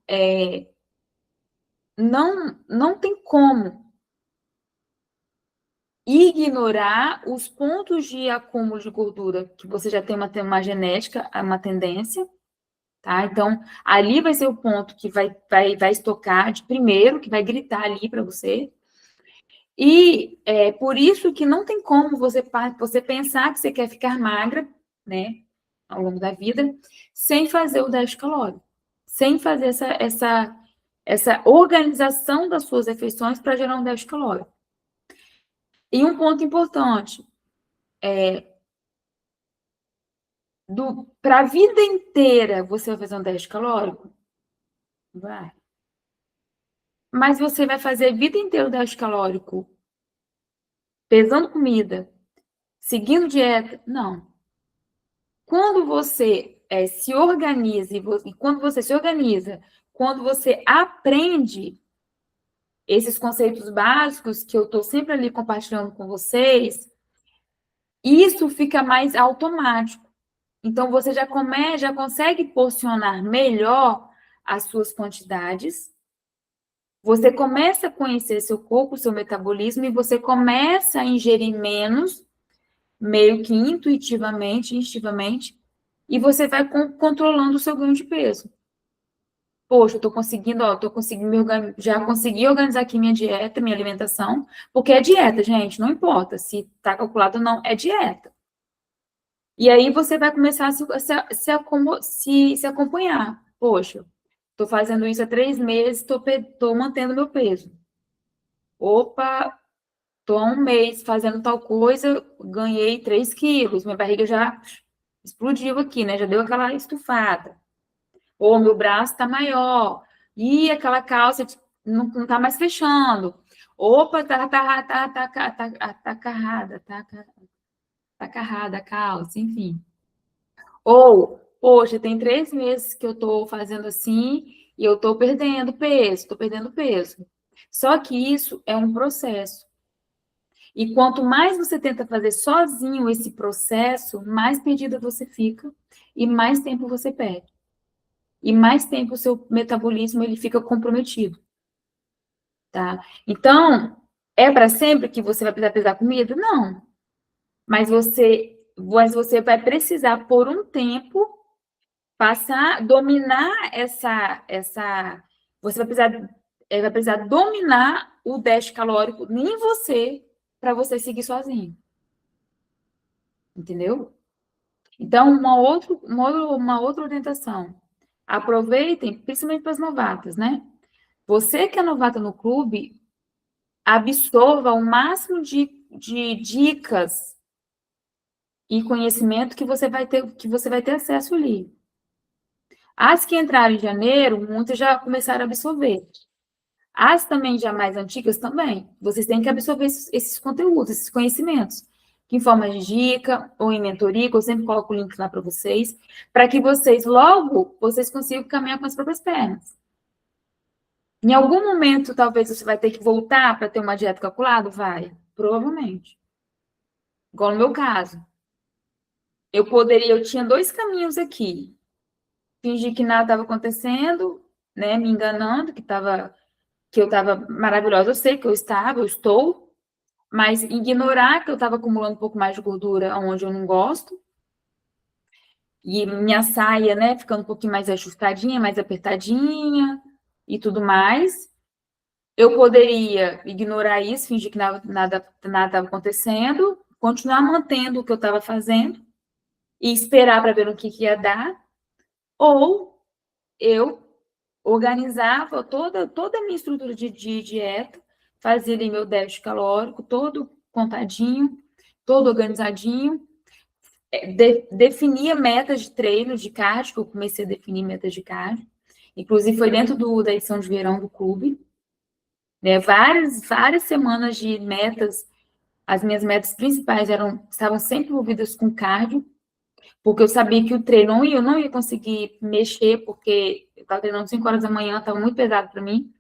não tem como ignorar os pontos de acúmulo de gordura, que você já tem uma genética, uma tendência, tá? Então, ali vai ser o ponto que vai estocar de primeiro, que vai gritar ali para você. E por isso que não tem como você pensar que você quer ficar magra, né, ao longo da vida, sem fazer o déficit calórico, sem fazer essa organização das suas refeições para gerar um déficit calórico. E um ponto importante, para a vida inteira você vai fazer um déficit calórico? Vai. Mas você vai fazer a vida inteira o déficit calórico pesando comida, seguindo dieta? Não. Quando você se organiza, e quando você se organiza, quando você aprende esses conceitos básicos que eu estou sempre ali compartilhando com vocês, isso fica mais automático. Então, você já consegue porcionar melhor as suas quantidades, você começa a conhecer seu corpo, seu metabolismo, e você começa a ingerir menos, meio que intuitivamente, instintivamente, e você vai controlando o seu ganho de peso. Poxa, eu tô conseguindo, já consegui organizar aqui minha dieta, minha alimentação, porque é dieta, gente, não importa se tá calculado ou não, é dieta. E aí você vai começar a se acompanhar. Poxa, tô fazendo isso há 3 meses, tô mantendo meu peso. Opa, tô há 1 mês fazendo tal coisa, ganhei 3 quilos, minha barriga já explodiu aqui, né? Já deu aquela estufada. Ou meu braço tá maior. E aquela calça não tá mais fechando. Opa, tá acarrada a calça, enfim. Ou, poxa, tem 3 meses que eu tô fazendo assim e eu tô perdendo peso, tô perdendo peso. Só que isso é um processo. E quanto mais você tenta fazer sozinho esse processo, mais perdida você fica e mais tempo você perde. E mais tempo o seu metabolismo ele fica comprometido, tá? Então, é para sempre que você vai precisar pesar comida? Não. Mas você vai precisar por um tempo dominar você vai precisar dominar o déficit calórico em você para você seguir sozinho. Entendeu? Então, uma outra orientação. Aproveitem, principalmente para as novatas, né? Você que é novata no clube, absorva o máximo de dicas e conhecimento que você vai ter acesso ali. As que entraram em janeiro, muitas já começaram a absorver. As também já mais antigas também. Vocês têm que absorver esses conteúdos, esses conhecimentos. Em forma de dica ou em mentoria, que eu sempre coloco o link lá para vocês, para que vocês consigam caminhar com as próprias pernas. Em algum momento, talvez você vai ter que voltar para ter uma dieta calculada? Vai, provavelmente. Igual no meu caso. Eu tinha 2 caminhos aqui. Fingir que nada estava acontecendo, né? Me enganando, que eu estava maravilhosa. Eu sei que eu estou, mas ignorar que eu estava acumulando um pouco mais de gordura onde eu não gosto. E minha saia, né, ficando um pouquinho mais ajustadinha, mais apertadinha e tudo mais. Eu poderia ignorar isso, fingir que nada estava acontecendo, continuar mantendo o que eu estava fazendo e esperar para ver o que ia dar, ou eu organizava toda a minha estrutura de dieta, fazia ali meu déficit calórico, todo contadinho, todo organizadinho, definia metas de treino, de cardio, que eu comecei a definir metas de cardio, inclusive foi dentro da edição de verão do clube, né, várias semanas de metas. As minhas metas principais estavam sempre envolvidas com cardio, porque eu sabia que o treino eu não ia conseguir mexer, porque eu estava treinando 5 horas da manhã, estava muito pesado para mim.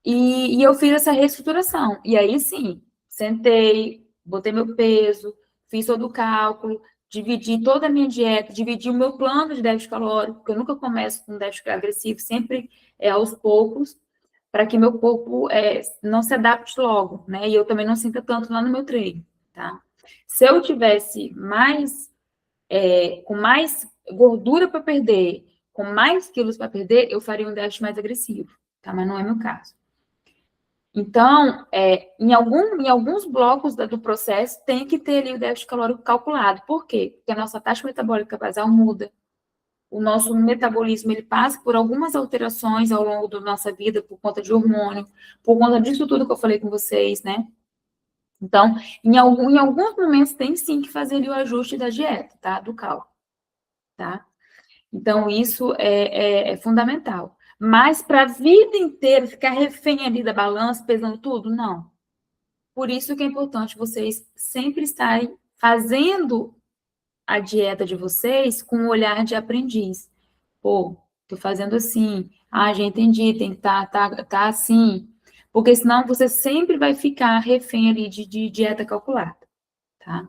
E eu fiz essa reestruturação. E aí, sim, sentei, botei meu peso, fiz todo o cálculo, dividi toda a minha dieta, dividi o meu plano de déficit calórico, porque eu nunca começo com déficit agressivo, sempre é aos poucos, para que meu corpo não se adapte logo, né? E eu também não sinta tanto lá no meu treino, tá? Se eu tivesse com mais gordura para perder, com mais quilos para perder, eu faria um déficit mais agressivo, tá? Mas não é meu caso. Então, em alguns blocos do processo, tem que ter ali o déficit calórico calculado. Por quê? Porque a nossa taxa metabólica basal muda. O nosso metabolismo, ele passa por algumas alterações ao longo da nossa vida, por conta de hormônio, por conta disso tudo que eu falei com vocês, né? Então, em alguns momentos, tem sim que fazer ali o ajuste da dieta, tá? Do cálculo, tá? Então, isso é fundamental. Mas para a vida inteira ficar refém ali da balança, pesando tudo, não. Por isso que é importante vocês sempre estarem fazendo a dieta de vocês com um olhar de aprendiz. Pô, tô fazendo assim. Ah, já entendi, tem que tá assim. Porque senão você sempre vai ficar refém ali de dieta calculada, tá?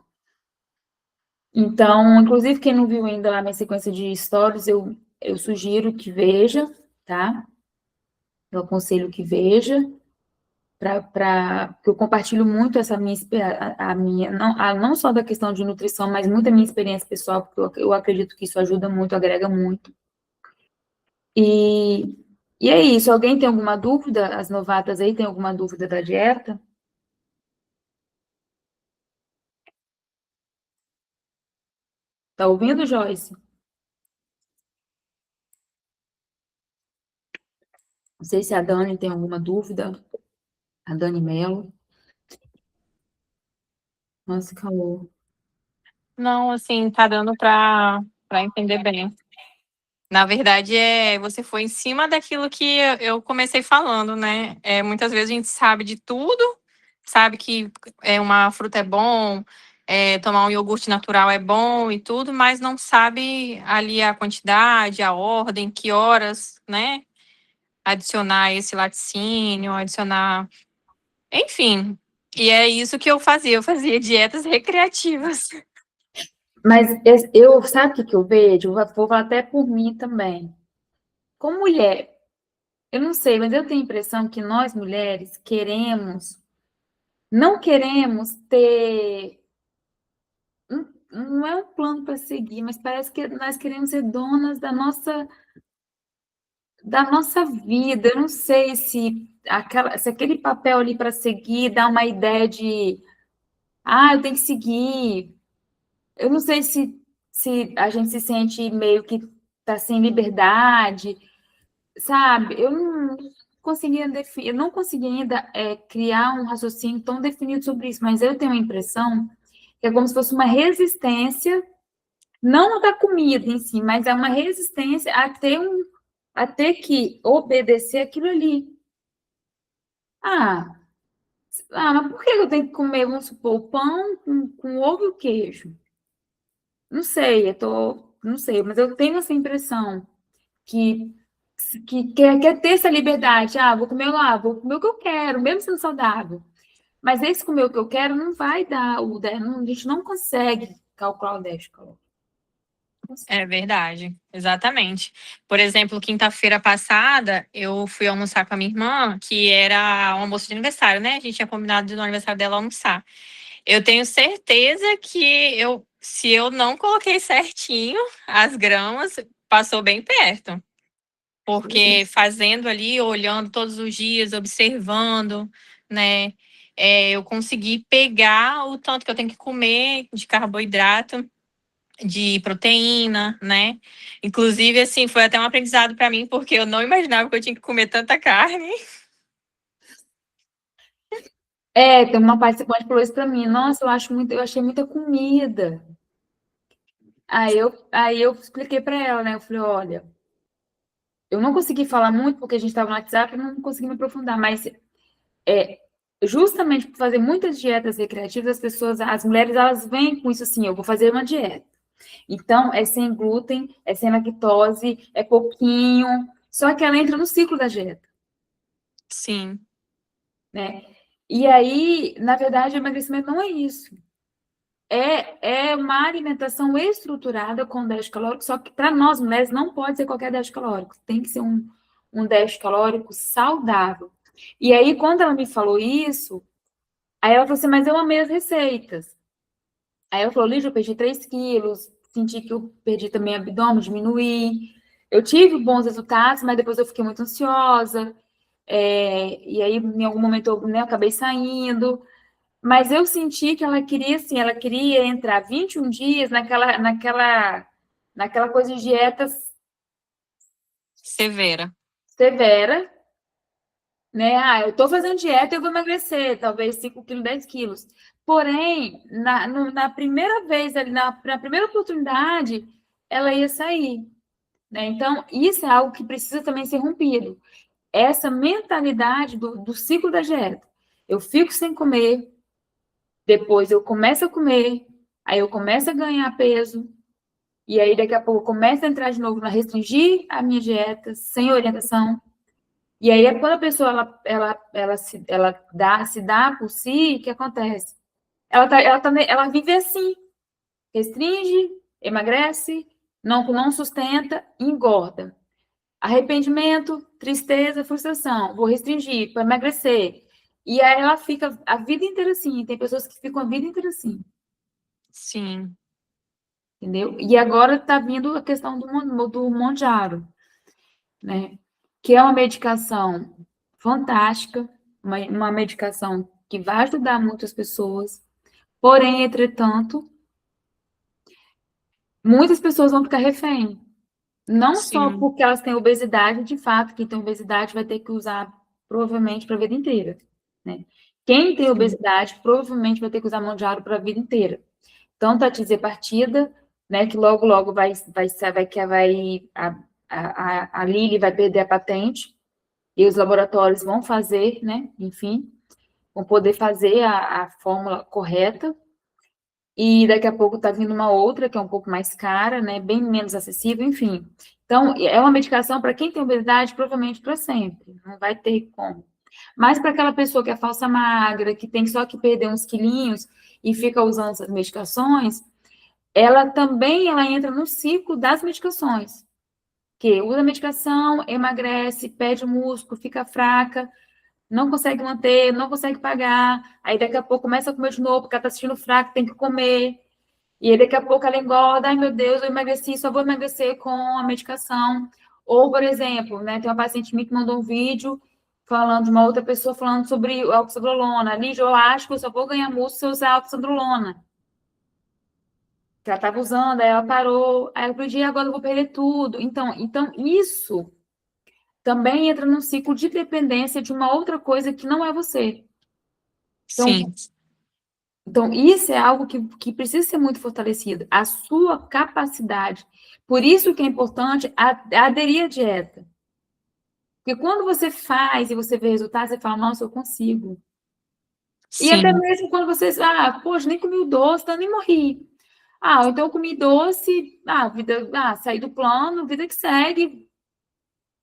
Então, inclusive, quem não viu ainda lá minha sequência de stories, eu sugiro que veja, tá? Eu aconselho que veja, porque eu compartilho muito essa minha, a minha não só da questão de nutrição, mas muito a minha experiência pessoal, porque eu acredito que isso ajuda muito, agrega muito. E é isso. Alguém tem alguma dúvida? As novatas aí têm alguma dúvida da dieta? Tá ouvindo, Joyce? Não sei se a Dani tem alguma dúvida. A Dani Mello. Nossa, que calor. Não, assim, tá dando para entender bem. Na verdade, você foi em cima daquilo que eu comecei falando, né? Muitas vezes a gente sabe de tudo, sabe que uma fruta é bom, tomar um iogurte natural é bom e tudo, mas não sabe ali a quantidade, a ordem, que horas, né? Adicionar esse laticínio, adicionar. Enfim. E é isso que eu fazia dietas recreativas. Mas sabe o que eu vejo? Vou falar até por mim também. Como mulher, eu não sei, mas eu tenho a impressão que nós mulheres não queremos ter, não é um plano para seguir, mas parece que nós queremos ser donas da nossa vida. Eu não sei se aquele papel ali para seguir dá uma ideia de, eu tenho que seguir. Eu não sei se a gente se sente meio que está sem liberdade, sabe? Eu não consegui ainda criar um raciocínio tão definido sobre isso, mas eu tenho a impressão que é como se fosse uma resistência, não da comida em si, mas é uma resistência a ter que obedecer aquilo ali. Ah, mas por que eu tenho que comer, vamos supor, pão com ovo e queijo? Não sei, não sei, mas eu tenho essa impressão que quer ter essa liberdade. Vou comer o que eu quero, mesmo sendo saudável. Mas esse comer o que eu quero não vai dar o 10, a gente não consegue calcular o 10 calorias. É verdade, exatamente. Por exemplo, quinta-feira passada, eu fui almoçar com a minha irmã, que era um almoço de aniversário, né? A gente tinha combinado de no aniversário dela almoçar. Eu tenho certeza que se eu não coloquei certinho as gramas, passou bem perto. Porque fazendo ali, olhando todos os dias, observando, né? Eu consegui pegar o tanto que eu tenho que comer de carboidrato, de proteína, né? Inclusive, assim, foi até um aprendizado para mim, porque eu não imaginava que eu tinha que comer tanta carne. Tem uma participante que falou isso para mim. Nossa, eu achei muita comida. Aí eu expliquei para ela, né? Eu falei, olha, eu não consegui falar muito porque a gente estava no WhatsApp e não consegui me aprofundar, mas justamente por fazer muitas dietas recreativas, as mulheres, elas vêm com isso assim, eu vou fazer uma dieta. Então, é sem glúten, é sem lactose, é pouquinho, só que ela entra no ciclo da dieta, Sim. né? E aí, na verdade, o emagrecimento não é isso. É uma alimentação estruturada com 10 calóricos, só que para nós mulheres não pode ser qualquer 10 calóricos, tem que ser um 10 calórico saudável. E aí, quando ela me falou isso, aí ela falou assim, mas eu amei as receitas. Aí ela falou, Lígia, eu perdi 3 quilos, senti que eu perdi também abdômen, diminuí. Eu tive bons resultados, mas depois eu fiquei muito ansiosa. E aí, em algum momento, eu acabei saindo. Mas eu senti que ela queria, assim, ela queria entrar 21 dias naquela coisa de dietas Severa. severa, né? Eu tô fazendo dieta e eu vou emagrecer, talvez 5 quilos, 10 quilos. Porém, na primeira vez, ali, na primeira oportunidade, ela ia sair. né? Então, isso é algo que precisa também ser rompido. Essa mentalidade do ciclo da dieta. Eu fico sem comer, depois eu começo a comer, aí eu começo a ganhar peso, e aí daqui a pouco eu começo a entrar de novo na restringir a minha dieta, sem orientação. E aí, quando a pessoa se dá por si, o que acontece? Ela vive assim, restringe, emagrece, não sustenta, engorda. Arrependimento, tristeza, frustração. Vou restringir para emagrecer. E aí ela fica a vida inteira assim. Tem pessoas que ficam a vida inteira assim. Sim. Entendeu? E agora está vindo a questão do Monjaro, né? Que é uma medicação fantástica, uma medicação que vai ajudar muitas pessoas. Porém, entretanto, muitas pessoas vão ficar refém. Não só Sim. porque elas têm obesidade, de fato, quem tem obesidade vai ter que usar provavelmente para a vida inteira, né? Quem tem obesidade provavelmente vai ter que usar mão de aro para a vida inteira. Tanto a tirzepatida, né, que logo a Lilly vai perder a patente e os laboratórios vão fazer, né, enfim, vão poder fazer a fórmula correta. E daqui a pouco está vindo uma outra que é um pouco mais cara, né, bem menos acessível, enfim. Então, é uma medicação para quem tem obesidade, provavelmente para sempre, não vai ter como. Mas para aquela pessoa que é falsa magra, que tem só que perder uns quilinhos e fica usando essas medicações, ela entra no ciclo das medicações, que usa a medicação, emagrece, perde o músculo, fica fraca, não consegue manter, não consegue pagar, aí daqui a pouco começa a comer de novo, porque ela está assistindo fraca, tem que comer, e aí daqui a pouco ela engorda, ai meu Deus, eu emagreci, só vou emagrecer com a medicação. Ou, por exemplo, né, tem uma paciente minha que mandou um vídeo falando de uma outra pessoa falando sobre oxandrolona. Lígia, eu acho que eu só vou ganhar músculo se eu usar oxandrolona. Que ela estava usando, aí ela parou, aí eu falei, agora eu vou perder tudo. Então isso também entra num ciclo de dependência de uma outra coisa que não é você. Sim. Então, isso é algo que precisa ser muito fortalecido, a sua capacidade. Por isso que é importante aderir à dieta. Porque quando você faz e você vê resultados, você fala, nossa, eu consigo. E até Sim. mesmo quando você, poxa, nem comi o doce, então nem morri. Então eu comi doce, saí do plano, vida que segue.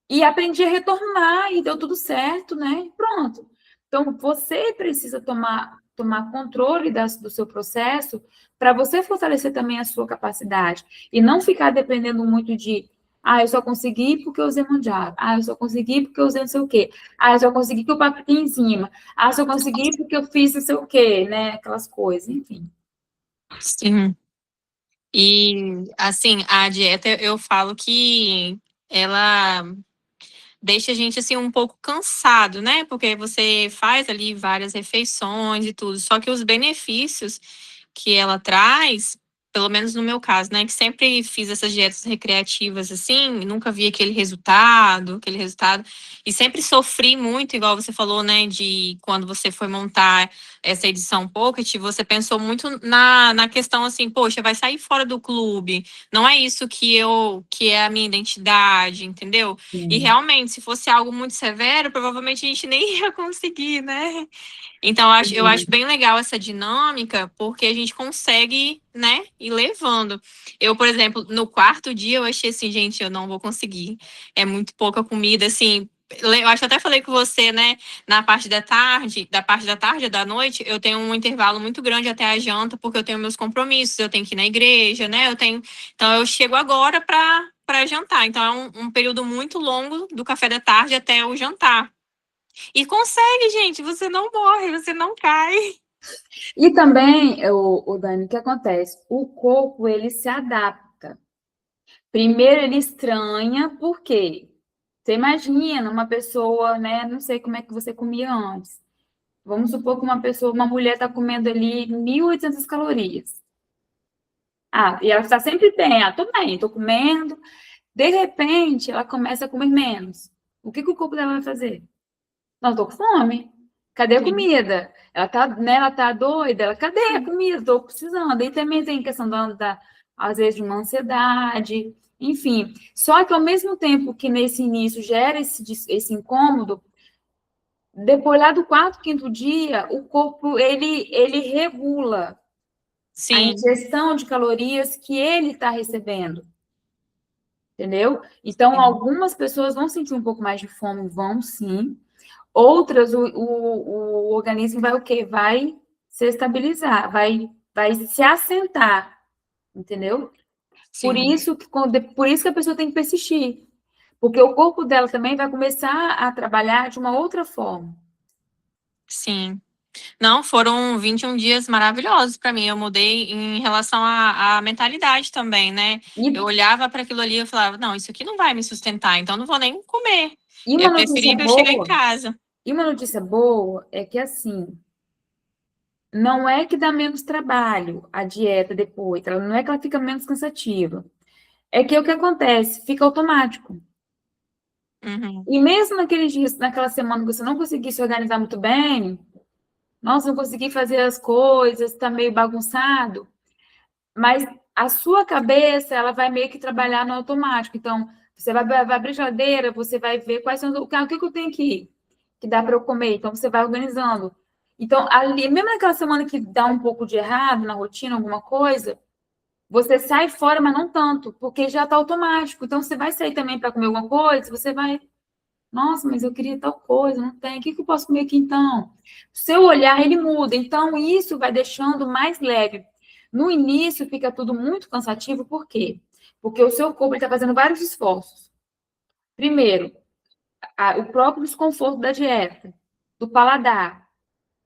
E aprendi a retornar e deu tudo certo, né? Pronto. Então, você precisa tomar controle do seu processo para você fortalecer também a sua capacidade. E não ficar dependendo muito de, eu só consegui porque eu usei Monjaro. Eu só consegui porque eu usei não sei o quê. Eu só consegui porque eu papai em cima. Eu só consegui porque eu fiz não sei o quê, né? Aquelas coisas, enfim. Sim. E, assim, a dieta, eu falo que ela deixa a gente, assim, um pouco cansado, né? Porque você faz ali várias refeições e tudo. Só que os benefícios que ela traz, pelo menos no meu caso, né? Que sempre fiz essas dietas recreativas, assim, e nunca vi aquele resultado. E sempre sofri muito, igual você falou, né? De quando você foi montar essa edição Pocket, você pensou muito na questão assim, poxa, vai sair fora do clube. Não é isso que é a minha identidade, entendeu? E realmente, se fosse algo muito severo, provavelmente a gente nem ia conseguir, né? Então, eu acho bem legal essa dinâmica, porque a gente consegue, né, ir levando. Eu, por exemplo, no quarto dia, eu achei assim, gente, eu não vou conseguir. É muito pouca comida, assim. Eu acho que até falei com você, né, na parte da tarde ou da noite, eu tenho um intervalo muito grande até a janta, porque eu tenho meus compromissos, eu tenho que ir na igreja, né, então eu chego agora para jantar. Então, é um período muito longo do café da tarde até o jantar. E consegue, gente, você não morre, você não cai. E também, Dani, o que acontece? O corpo, ele se adapta. Primeiro, ele estranha, por quê? Você imagina uma pessoa, né? Não sei como é que você comia antes. Vamos supor que uma mulher está comendo ali 1.800 calorias. E ela está sempre bem. Tô bem, tô comendo. De repente, ela começa a comer menos. O que o corpo dela vai fazer? Não, tô com fome. Cadê a comida? Ela tá doida. Cadê a comida? Tô precisando. E também tem questão às vezes, de uma ansiedade. enfim. Só que ao mesmo tempo que nesse início gera esse incômodo, depois lá do quarto, quinto dia, o corpo, ele regula a ingestão de calorias que ele está recebendo. Entendeu? Então, algumas pessoas vão sentir um pouco mais de fome, vão sim. Outras, o organismo vai o quê? Vai se estabilizar, vai se assentar, entendeu? Por isso que a pessoa tem que persistir. Porque o corpo dela também vai começar a trabalhar de uma outra forma. Sim. Não, foram 21 dias maravilhosos para mim. Eu mudei em relação à mentalidade também, né? Eu olhava para aquilo ali e falava, não, isso aqui não vai me sustentar, então não vou nem comer. É preferível chegar em casa. E uma notícia boa é que, assim, não é que dá menos trabalho a dieta depois, não é que ela fica menos cansativa. É que o que acontece? Fica automático. Uhum. E mesmo naqueles dias, naquela semana que você não conseguir se organizar muito bem, nossa, não consegui fazer as coisas, está meio bagunçado, mas a sua cabeça, ela vai meio que trabalhar no automático. Então, você vai abrir a geladeira, você vai ver quais são o que eu tenho que dá para eu comer. Então, você vai organizando. Então, ali, mesmo naquela semana que dá um pouco de errado na rotina, alguma coisa, você sai fora, mas não tanto, porque já está automático. Então, você vai sair também para comer alguma coisa, você vai, nossa, mas eu queria tal coisa, não tem. O que eu posso comer aqui então? O seu olhar, ele muda. Então, isso vai deixando mais leve. No início, fica tudo muito cansativo, por quê? Porque o seu corpo está fazendo vários esforços. Primeiro, o próprio desconforto da dieta, do paladar.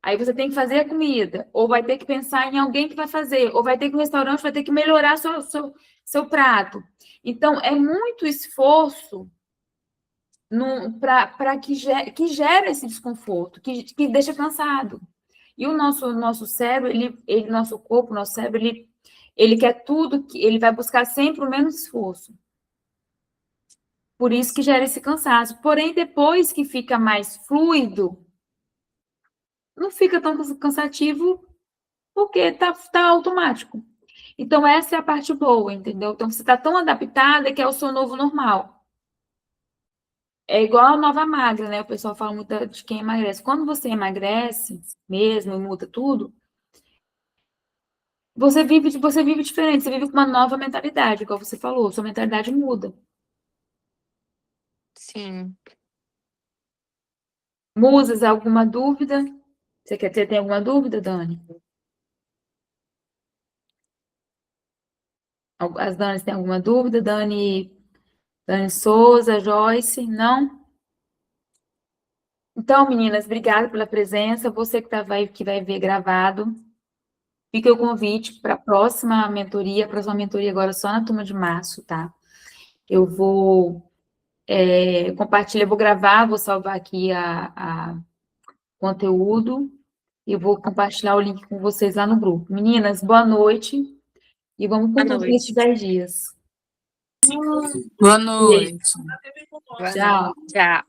Aí você tem que fazer a comida, ou vai ter que pensar em alguém que vai fazer, ou vai ter que o restaurante vai ter que melhorar seu prato. Então, é muito esforço para que gera esse desconforto, que deixa cansado. E o nosso cérebro, nosso corpo, nosso cérebro, ele quer tudo, ele vai buscar sempre o menos esforço. Por isso que gera esse cansaço. Porém, depois que fica mais fluido, não fica tão cansativo, porque tá automático. Então, essa é a parte boa, entendeu? Então, você está tão adaptada que é o seu novo normal. É igual a nova magra, né? O pessoal fala muito de quem emagrece. Quando você emagrece mesmo e muda tudo, você vive diferente, você vive com uma nova mentalidade, igual você falou, sua mentalidade muda. Sim. Musas, alguma dúvida? Você tem alguma dúvida, Dani? As Danis têm alguma dúvida? Dani Souza, Joyce, não? Então, meninas, obrigada pela presença. Você que vai ver gravado, fica o convite para a próxima mentoria. A próxima mentoria agora só na turma de março, tá? Eu vou compartilhar, vou gravar, vou salvar aqui a conteúdo e vou compartilhar o link com vocês lá no grupo. Meninas, boa noite e vamos cumprir esses 10 dias. Boa noite. Tchau. Tchau.